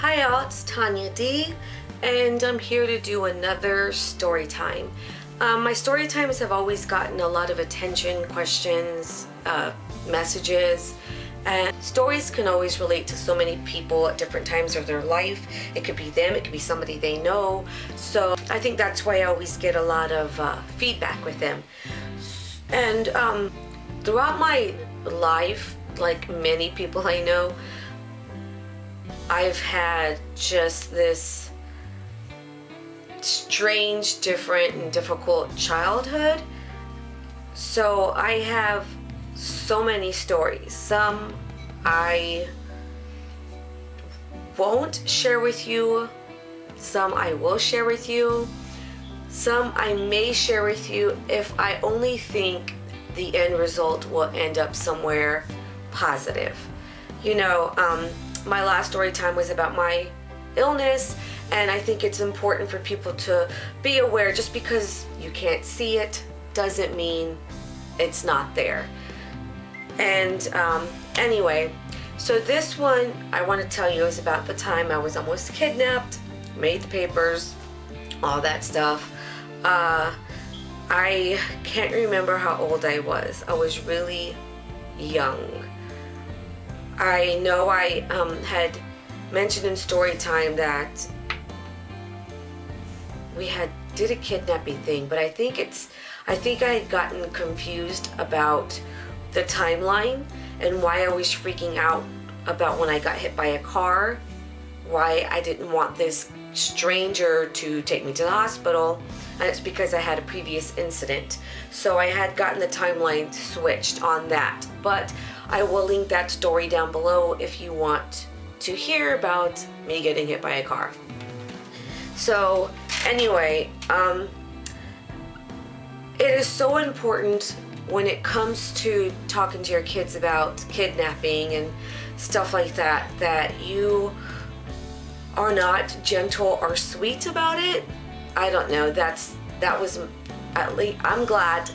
Hi all, it's Tanya D, and I'm here to do another story time. My story times have always gotten a lot of attention, questions, messages, and stories can always relate to so many people at different times of their life. It could be them, it could be somebody they know. So I think that's why I always get a lot of feedback with them. And throughout my life, like many people I know, I've had just this strange, different, and difficult childhood. So I have so many stories. Some I won't share with you, some I will share with you, some I may share with you if I only think the end result will end up somewhere positive. You know, my last story time was about my illness, and I think it's important for people to be aware. Just because you can't see it doesn't mean it's not there. And anyway, so this one I want to tell you is about the time I was almost kidnapped, made the papers, all that stuff. I can't remember how old I was. I was really young. I know I had mentioned in story time that we did a kidnapping thing, but I think I had gotten confused about the timeline and why I was freaking out about when I got hit by a car, why I didn't want this stranger to take me to the hospital, and it's because I had a previous incident. So I had gotten the timeline switched on that, but I will link that story down below if you want to hear about me getting hit by a car. So anyway, it is so important when it comes to talking to your kids about kidnapping and stuff like that, that you are not gentle or sweet about it. I don't know, that was, at least I'm glad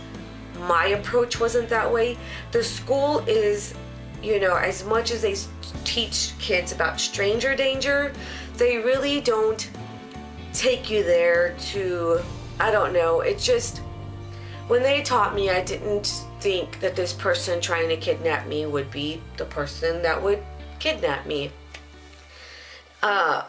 my approach wasn't that way. The school is, you know, as much as they teach kids about stranger danger, they really don't take you there to, I don't know, it just, when they taught me, I didn't think that this person trying to kidnap me would be the person that would kidnap me.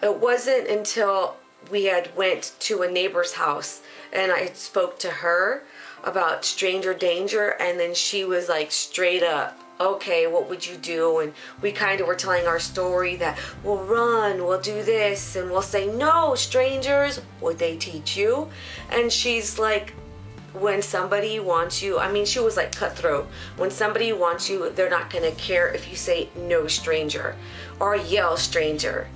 It wasn't until we had went to a neighbor's house and I spoke to her about stranger danger, and then she was like straight up, okay, what would you do? And we kind of were telling our story that we'll run, we'll do this, and we'll say, no, strangers, would they teach you? And she's like, when somebody wants you, I mean, she was like cutthroat. When somebody wants you, they're not gonna care if you say no stranger or yell stranger.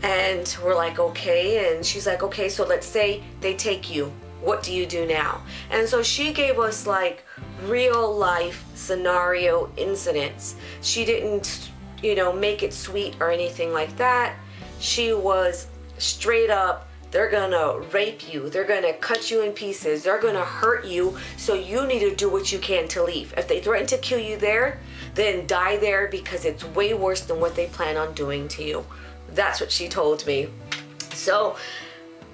And we're like, okay. And she's like, okay, so let's say they take you. What do you do now? And so she gave us like real life scenario incidents. She didn't, you know, make it sweet or anything like that. She was straight up, they're gonna rape you, they're gonna cut you in pieces, they're gonna hurt you, so you need to do what you can to leave. If they threaten to kill you there, then die there, because it's way worse than what they plan on doing to you. That's what she told me. So,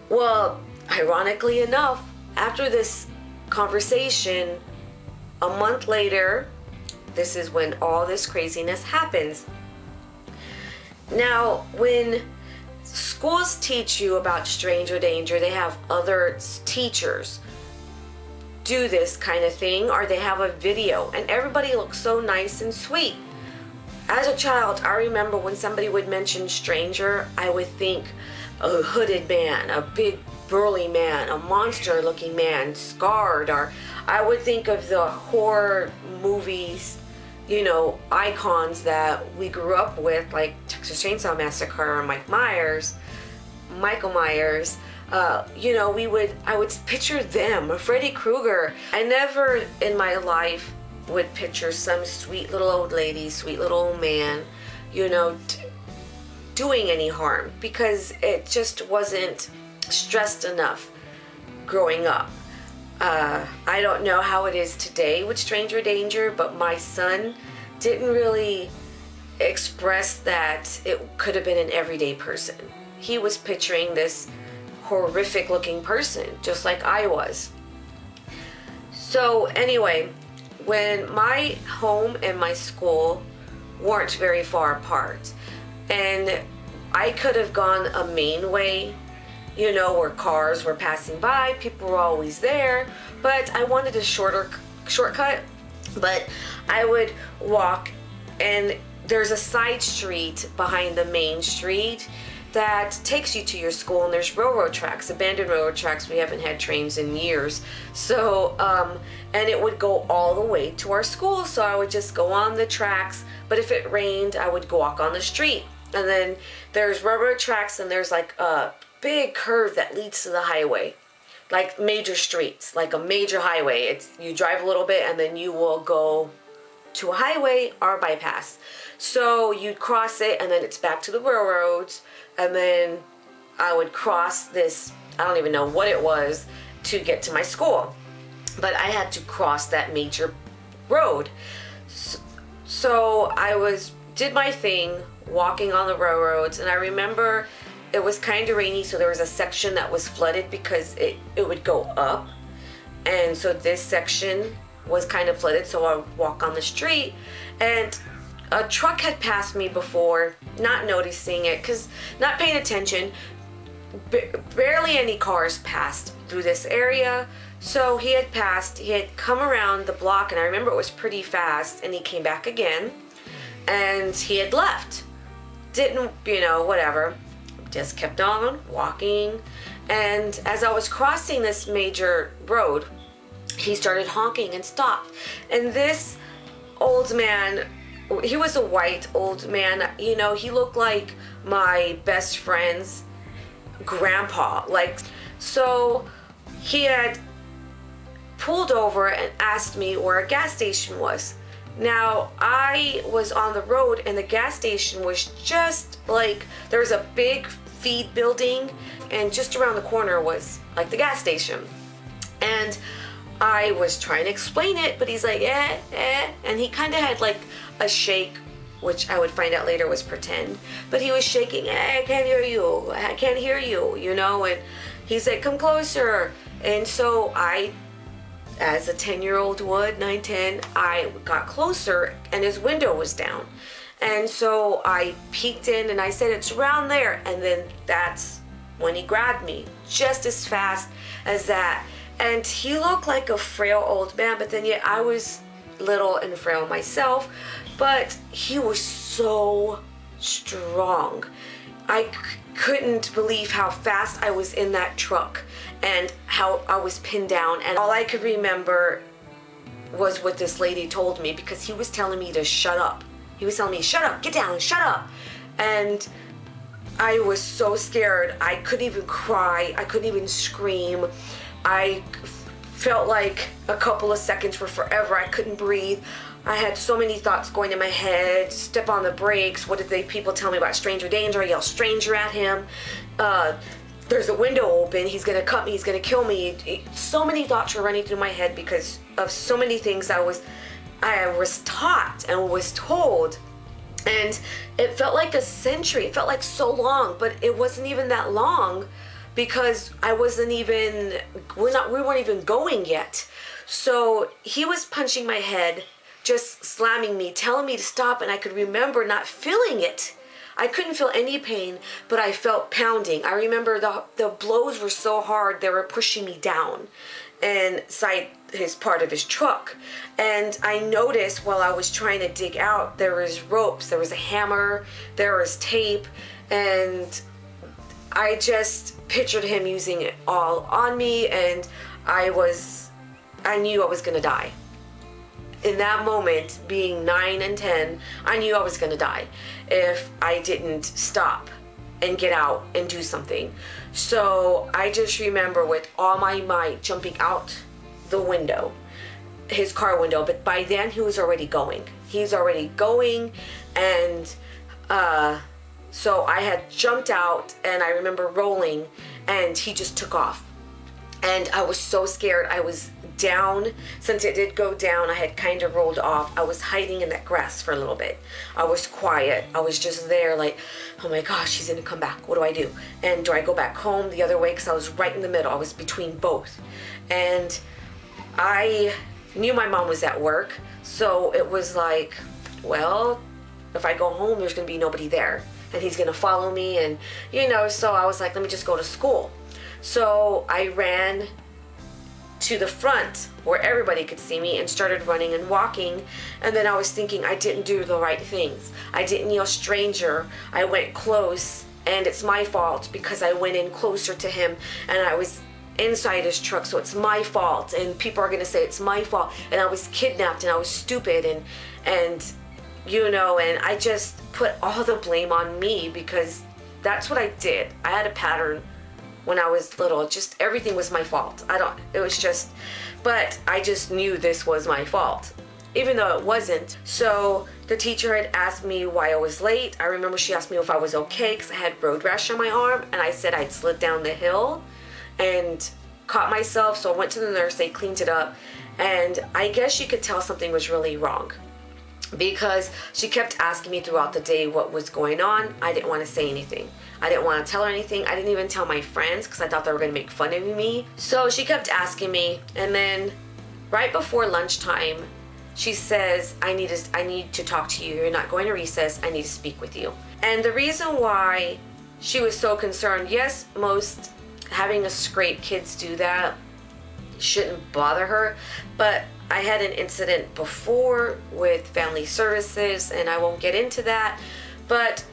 well, ironically enough, after this conversation, a month later, this is when all this craziness happens. Now, when schools teach you about stranger danger, they have other teachers do this kind of thing, or they have a video, and everybody looks so nice and sweet. As a child, I remember when somebody would mention stranger, I would think a hooded man, a big burly man, a monster looking man, scarred, or I would think of the horror movies, you know, icons that we grew up with, like Texas Chainsaw Massacre, Michael Myers. You know, I would picture them, Freddy Krueger. I never in my life would picture some sweet little old lady, sweet little old man, you know, doing any harm, because it just wasn't stressed enough growing up. I don't know how it is today with stranger danger, but my son didn't really expressed that it could have been an everyday person. He was picturing this horrific looking person, just like I was. So anyway, when my home and my school weren't very far apart, and I could have gone a main way, you know, where cars were passing by, people were always there, but I wanted a shortcut. But I would walk, and there's a side street behind the main street that takes you to your school, and there's railroad tracks, abandoned railroad tracks. We haven't had trains in years. So, and it would go all the way to our school. So I would just go on the tracks, but if it rained, I would walk on the street. And then there's railroad tracks, and there's like a big curve that leads to the highway. Like major streets, like a major highway. You drive a little bit and then you will go to a highway or a bypass. So you'd cross it and then it's back to the railroads, and then I would cross this, I don't even know what it was, to get to my school. But I had to cross that major road. So I did my thing walking on the railroads, and I remember it was kind of rainy, so there was a section that was flooded because it would go up. And so this section was kind of flooded, so I would walk on the street, and a truck had passed me before, not noticing it, because not paying attention. Barely any cars passed through this area. So he had come around the block, and I remember it was pretty fast, and he came back again, and he had left. Didn't, whatever. Just kept on walking, and as I was crossing this major road, he started honking and stopped. And this old man, he was a white old man, he looked like my best friend's grandpa. So he had pulled over and asked me where a gas station was. Now, I was on the road, and the gas station was just like, there was a big feed building, and just around the corner was like the gas station. And I was trying to explain it, but he's like, and he kind of had like a shake, which I would find out later was pretend, but he was shaking, I can't hear you, and he's like, come closer. And so I, as a 10-year-old would, 9, 10, I got closer, and his window was down. And so I peeked in, and I said, it's around there. And then that's when he grabbed me, just as fast as that. And he looked like a frail old man, but then yet I was little and frail myself. But he was so strong. I couldn't believe how fast I was in that truck and how I was pinned down. And all I could remember was what this lady told me, because he was telling me to shut up. He was telling me, shut up, get down, shut up. And I was so scared. I couldn't even cry. I couldn't even scream. I felt like a couple of seconds were forever. I couldn't breathe. I had so many thoughts going in my head. Step on the brakes. What did people tell me about stranger danger? I yell stranger at him. There's a window open. He's going to cut me. He's going to kill me. So many thoughts were running through my head because of so many things I was taught and was told. And it felt like a century. It felt like so long, but it wasn't even that long, because we weren't even going yet. So he was punching my head, just slamming me, telling me to stop, and I could remember not feeling it. I couldn't feel any pain, but I felt pounding. I remember the blows were so hard, they were pushing me down inside his part of his truck. And I noticed while I was trying to dig out, there was ropes, there was a hammer, there was tape, and I just pictured him using it all on me, and I knew I was gonna die. In that moment, being 9 and 10, I knew I was gonna die if I didn't stop and get out and do something. So I just remember with all my might jumping out the window, his car window, but by then he was already going. He's already going, and so I had jumped out, and I remember rolling, and he just took off. And I was so scared. I was down. Since it did go down, I had kind of rolled off. I was hiding in that grass for a little bit. I was quiet. I was just there like, oh my gosh, she's gonna come back. What do I do? And do I go back home the other way? Because I was right in the middle. I was between both. And I knew my mom was at work. So it was like, well, if I go home, there's gonna be nobody there. And he's gonna follow me. And, so I was like, let me just go to school. So I ran to the front where everybody could see me and started running and walking. And then I was thinking I didn't do the right things. I didn't yell stranger. I went close, and it's my fault because I went in closer to him and I was inside his truck, so it's my fault. And people are gonna say it's my fault. And I was kidnapped and I was stupid and I just put all the blame on me because that's what I did. I had a pattern when I was little. Just everything was my fault. But I just knew this was my fault, even though it wasn't. So the teacher had asked me why I was late. I remember she asked me if I was okay because I had road rash on my arm, and I said I'd slid down the hill and caught myself. So I went to the nurse, they cleaned it up, and I guess you could tell something was really wrong because she kept asking me throughout the day what was going on. I didn't want to say anything. I didn't want to tell her anything. I didn't even tell my friends because I thought they were going to make fun of me. So she kept asking me, and then right before lunchtime, she says, I need to talk to you. You're not going to recess. I need to speak with you. And the reason why she was so concerned, yes, most having a scrape kids do that, shouldn't bother her, but I had an incident before with family services, and I won't get into that, but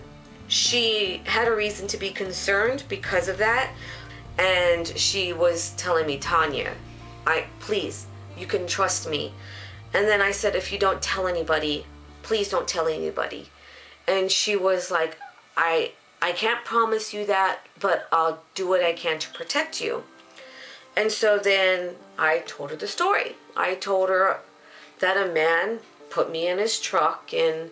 she had a reason to be concerned because of that. And she was telling me, Tanya, please, you can trust me. And then I said, if you don't tell anybody, please don't tell anybody. And she was like, I can't promise you that, but I'll do what I can to protect you. And so then I told her the story. I told her that a man put me in his truck and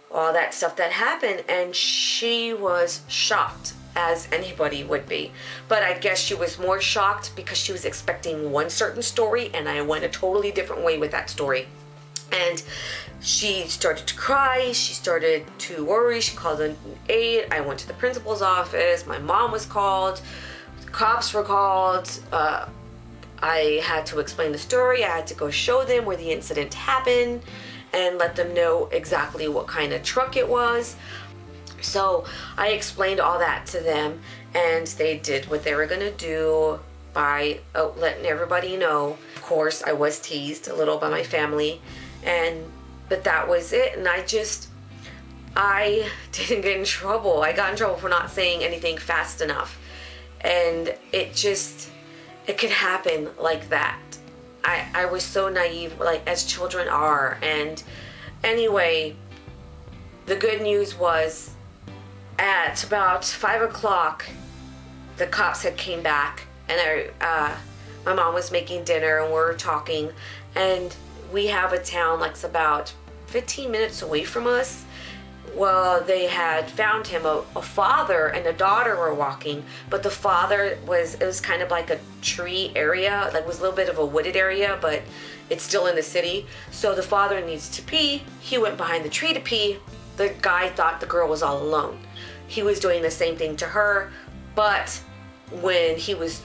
all that stuff that happened, and she was shocked, as anybody would be. But I guess she was more shocked because she was expecting one certain story, and I went a totally different way with that story. And she started to cry, she started to worry, she called an aide. I went to the principal's office, my mom was called, the cops were called. I had to explain the story. I had to go show them where the incident happened and let them know exactly what kind of truck it was. So I explained all that to them, and they did what they were gonna do by letting everybody know. Of course, I was teased a little by my family, but that was it. And I didn't get in trouble. I got in trouble for not saying anything fast enough, and it could happen like that. I was so naive, like as children are. And anyway, the good news was at about 5 o'clock, the cops had came back, and my mom was making dinner, and we were talking, and we have a town like it's about 15 minutes away from us. Well, they had found him. A father and a daughter were walking, but the father it was kind of like a tree area, like it was a little bit of a wooded area, but it's still in the city. So the father needs to pee. He went behind the tree to pee. The guy thought the girl was all alone. He was doing the same thing to her, but when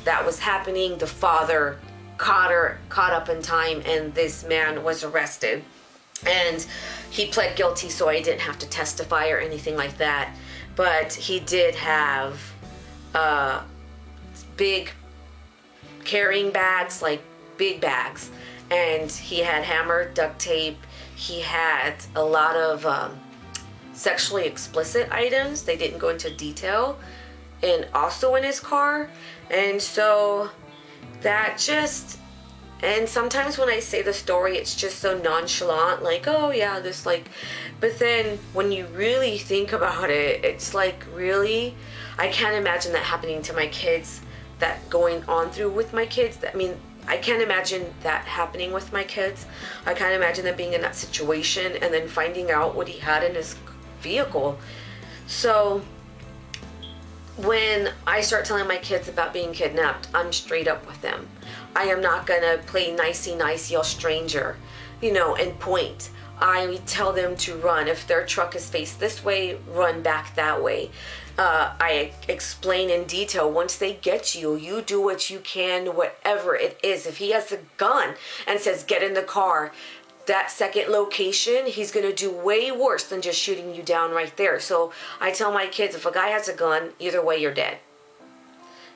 that was happening, the father caught up in time, and this man was arrested. And he pled guilty, so I didn't have to testify or anything like that. But he did have big carrying bags, like big bags. And he had hammer, duct tape. He had a lot of sexually explicit items. They didn't go into detail. And also in his car. And so and sometimes when I say the story, it's just so nonchalant, like, oh yeah, but then when you really think about it, it's like, really? I can't imagine that happening to my kids, that going on through with my kids. I mean, I can't imagine that happening with my kids. I can't imagine them being in that situation and then finding out what he had in his vehicle. So when I start telling my kids about being kidnapped, I'm straight up with them. I am not gonna play nicey nice, yell stranger, you know, and point. I tell them to run. If their truck is faced this way, run back that way. I explain in detail. Once they get you, you do what you can, whatever it is. If he has a gun and says, get in the car, that second location, he's going to do way worse than just shooting you down right there. So I tell my kids, if a guy has a gun, either way, you're dead.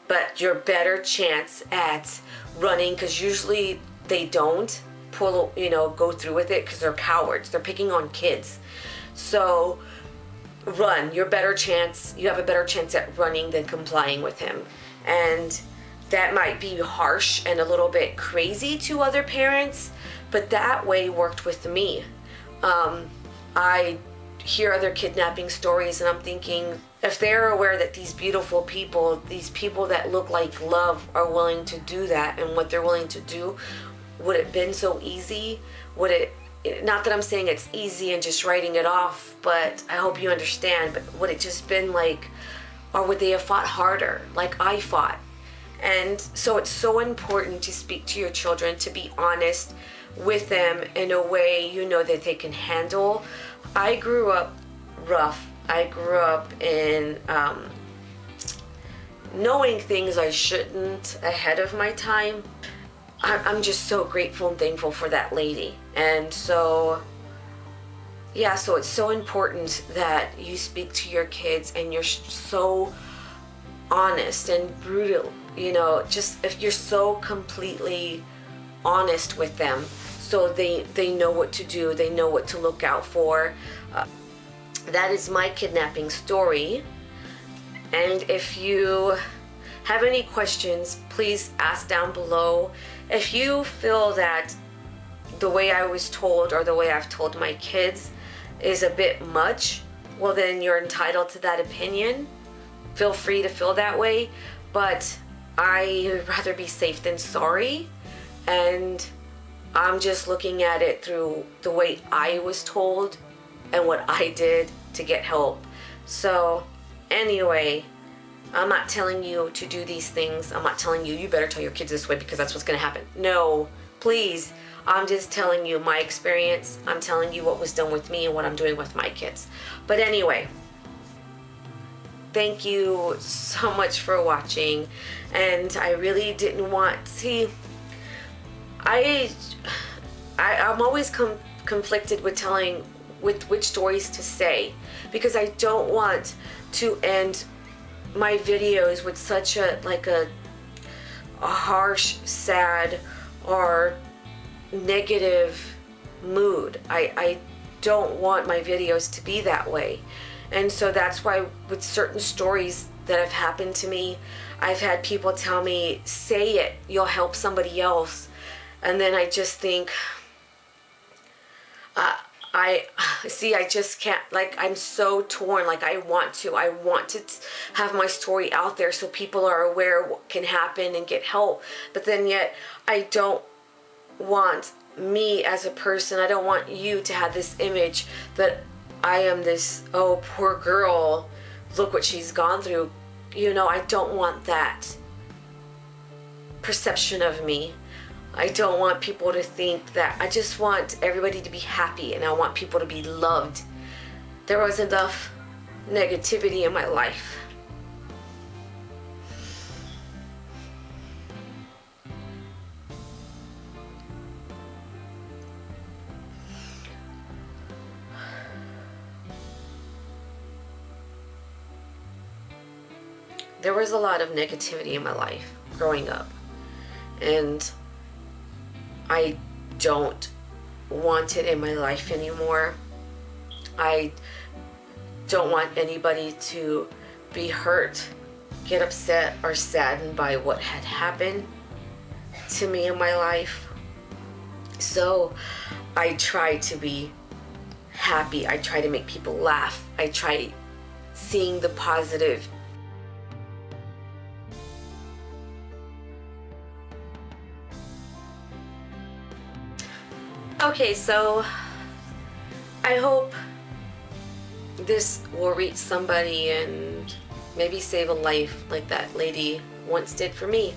But your better chance at running, because usually they don't pull, you know, go through with it because they're cowards. They're picking on kids. So run. You have a better chance at running than complying with him. And that might be harsh and a little bit crazy to other parents, but that way worked with me. I hear other kidnapping stories and I'm thinking, if they're aware that these beautiful people, these people that look like love are willing to do that, and what they're willing to do, would it have been so easy? Would it, not that I'm saying it's easy and just writing it off, but I hope you understand, but would it just been like, or would they have fought harder like I fought? And so it's so important to speak to your children, to be honest with them in a way you know that they can handle. I grew up rough. I grew up in knowing things I shouldn't ahead of my time. I'm just so grateful and thankful for that lady. And so, yeah, so it's so important that you speak to your kids and you're so honest and brutal, you know, just if you're so completely honest with them, so they know what to do, they know what to look out for. That is my kidnapping story. And if you have any questions, please ask down below. If you feel that the way I was told or the way I've told my kids is a bit much, well then you're entitled to that opinion. Feel free to feel that way, but I'd rather be safe than sorry. And I'm just looking at it through the way I was told and what I did to get help. So anyway, I'm not telling you to do these things. I'm not telling you, you better tell your kids this way because that's what's going to happen. No, please. I'm just telling you my experience. I'm telling you what was done with me and what I'm doing with my kids. But anyway, thank you so much for watching. And I really didn't want, I'm always conflicted with which stories to say, because I don't want to end my videos with such a harsh, sad, or negative mood. I don't want my videos to be that way. And so that's why with certain stories that have happened to me, I've had people tell me, say it, you'll help somebody else. And then I just think, I just can't, I'm so torn. I want to have my story out there so people are aware of what can happen and get help. But then yet, I don't want me as a person, I don't want you to have this image that I am this, oh, poor girl, look what she's gone through. You know, I don't want that perception of me. I don't want people to think that. I just want everybody to be happy, and I want people to be loved. There was enough negativity in my life. There was a lot of negativity in my life growing up, and I don't want it in my life anymore. I don't want anybody to be hurt, get upset, or saddened by what had happened to me in my life. So I try to be happy. I try to make people laugh. I try seeing the positive. Okay, so I hope this will reach somebody and maybe save a life like that lady once did for me.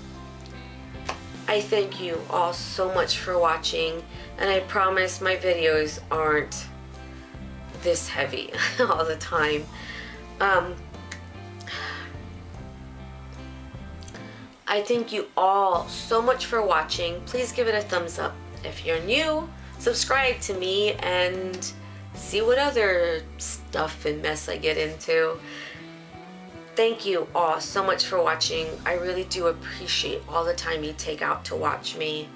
I thank you all so much for watching, and I promise my videos aren't this heavy all the time. I thank you all so much for watching. Please give it a thumbs up. If you're new, subscribe to me and see what other stuff and mess I get into. Thank you all so much for watching. I really do appreciate all the time you take out to watch me.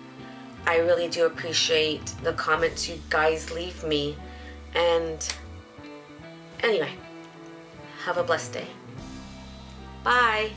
I really do appreciate the comments you guys leave me. And anyway, have a blessed day. Bye.